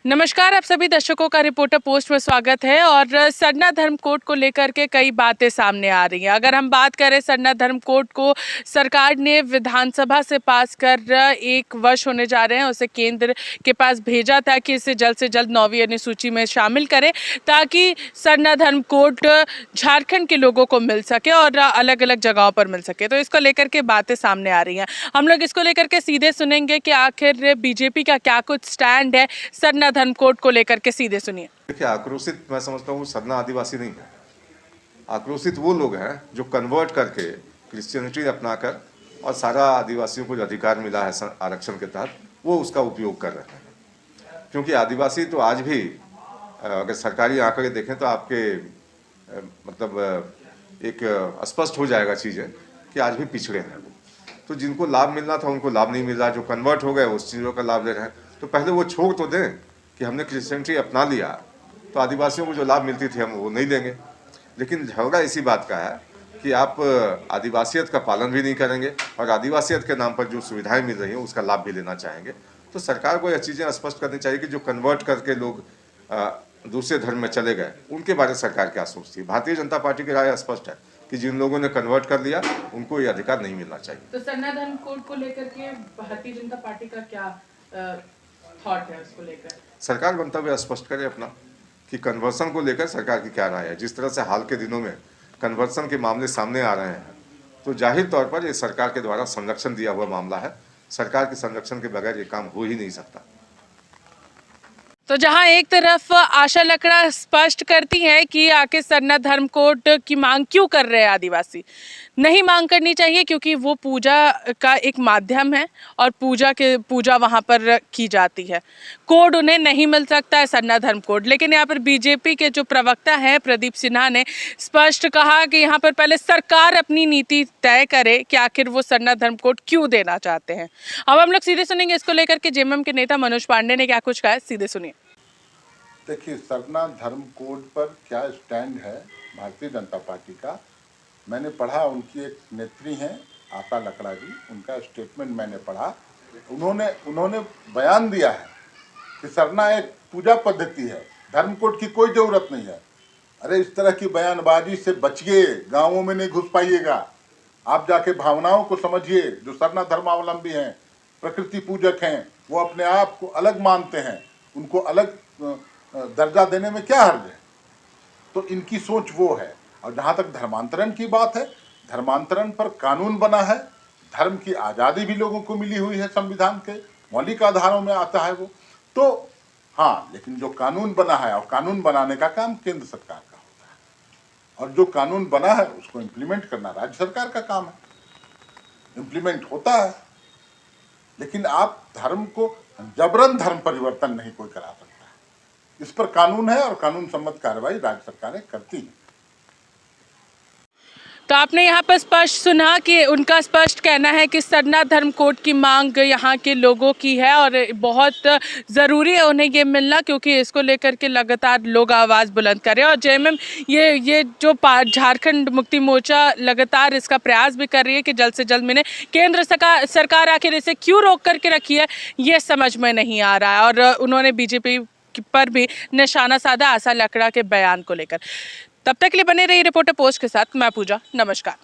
नमस्कार, आप सभी दर्शकों का रिपोर्टर पोस्ट में स्वागत है। और सरना धर्म कोड को लेकर के कई बातें सामने आ रही हैं। अगर हम बात करें, सरना धर्म कोड को सरकार ने विधानसभा से पास कर 1 वर्ष होने जा रहे हैं, उसे केंद्र के पास भेजा था कि इसे जल्द से जल्द 9वीं अनुसूची में शामिल करें ताकि सरना धर्म कोड झारखंड के लोगों को मिल सके और अलग अलग जगहों पर मिल सके। तो इसको लेकर के बातें सामने आ रही हैं। हम लोग इसको लेकर के सीधे सुनेंगे कि आखिर बीजेपी का क्या कुछ स्टैंड है सरना धर्म कोड को लेकर के। सीधे सुनिए। देखिए, आक्रोशित मैं समझता हूँ सरना आदिवासी नहीं है। आक्रोशित वो लोग हैं जो कन्वर्ट करके क्रिश्चियनिटी अपनाकर और सारा आदिवासियों को जो अधिकार मिला है आरक्षण के तहत, वो उसका उपयोग कर रहे हैं। क्योंकि आदिवासी तो आज भी, अगर सरकारी आंकड़े देखें तो आपके मतलब एक स्पष्ट हो जाएगा चीज़ें कि आज भी पिछड़े हैं वो। तो जिनको लाभ मिलना था उनको लाभ नहीं मिल रहा, जो कन्वर्ट हो गए उस चीज़ों का लाभ ले रहे हैं। तो पहले वो छोड़ तो दें कि हमने क्रिश्चियनिटी अपना लिया तो आदिवासियों को जो लाभ मिलती थी हम वो नहीं देंगे। लेकिन झगड़ा इसी बात का है कि आप आदिवासियत का पालन भी नहीं करेंगे और आदिवासियत के नाम पर जो सुविधाएं मिल रही हैं उसका लाभ भी लेना चाहेंगे। तो सरकार को यह चीज़ें स्पष्ट करनी चाहिए कि जो कन्वर्ट करके लोग दूसरे धर्म में चले गए उनके बारे में सरकार क्या सोचती है। भारतीय जनता पार्टी की राय स्पष्ट है कि जिन लोगों ने कन्वर्ट कर लिया उनको ये अधिकार नहीं मिलना चाहिए। तो सरना धर्म कोड को लेकर के भारतीय जनता पार्टी का क्या थॉट है उसको लेकर? सरकार गंतव्य स्पष्ट करे अपना कि कन्वर्सन को लेकर सरकार की क्या राय है। जिस तरह से हाल के दिनों में कन्वर्सन के मामले सामने आ रहे हैं तो जाहिर तौर पर ये सरकार के द्वारा संरक्षण दिया हुआ मामला है। सरकार के संरक्षण के बगैर ये काम हो ही नहीं सकता। तो जहां एक तरफ आशा लकड़ा स्पष्ट करती हैं कि आखिर सरना धर्म कोड की मांग क्यों कर रहे हैं आदिवासी, नहीं मांग करनी चाहिए क्योंकि वो पूजा का एक माध्यम है और पूजा वहां पर की जाती है। कोड उन्हें नहीं मिल सकता है, सरना धर्म कोड। लेकिन यहाँ पर बीजेपी के जो प्रवक्ता हैं प्रदीप सिन्हा ने स्पष्ट कहा कि यहाँ पर पहले सरकार अपनी नीति तय करे कि आखिर वो सरना धर्म कोड क्यों देना चाहते हैं। अब हम लोग सीधे सुनेंगे इसको लेकर के जेएमएम के नेता मनोज पांडे ने क्या कुछ कहा है। सीधे सुनिए। देखिए, सरना धर्म कोड पर क्या स्टैंड है भारतीय जनता पार्टी का, मैंने पढ़ा। उनकी एक नेत्री हैं आशा लकड़ा जी, उनका स्टेटमेंट मैंने पढ़ा। उन्होंने बयान दिया है कि सरना एक पूजा पद्धति है, धर्म कोड की कोई ज़रूरत नहीं है। अरे इस तरह की बयानबाजी से बचिए, गाँवों में नहीं घुस पाइएगा। आप जाके भावनाओं को समझिए। जो सरना धर्मावलंबी हैं, प्रकृति पूजक हैं, वो अपने आप को अलग मानते हैं, उनको अलग दर्जा देने में क्या हर्ज है। तो इनकी सोच वो है। और जहाँ तक धर्मांतरण की बात है, धर्मांतरण पर कानून बना है। धर्म की आज़ादी भी लोगों को मिली हुई है, संविधान के मौलिक आधारों में आता है वो। तो हाँ, लेकिन जो कानून बना है, और कानून बनाने का काम केंद्र सरकार का होता है, और जो कानून बना है उसको इम्प्लीमेंट करना राज्य सरकार का काम है। इम्प्लीमेंट होता है, लेकिन आप धर्म को जबरन धर्म परिवर्तन नहीं कोई करा सकता। इस पर कानून है और कानून सम्मत कार्रवाई राज्य सरकारें करती हैं। तो आपने यहाँ पर स्पष्ट सुना कि उनका स्पष्ट कहना है कि सरना धर्म कोड की मांग यहाँ के लोगों की है और बहुत ज़रूरी है उन्हें ये मिलना, क्योंकि इसको लेकर के लगातार लोग आवाज़ बुलंद करें। और जेएमएम ये जो झारखंड मुक्ति मोर्चा लगातार इसका प्रयास भी कर रही है कि जल्द से जल्द मिले। केंद्र सरकार आखिर इसे क्यों रोक करके रखी है ये समझ में नहीं आ रहा है। और उन्होंने बीजेपी पर भी निशाना साधा आशा लकड़ा के बयान को लेकर। तब तक के लिए बने रहिए रिपोर्टर पोस्ट के साथ। मैं पूजा, नमस्कार।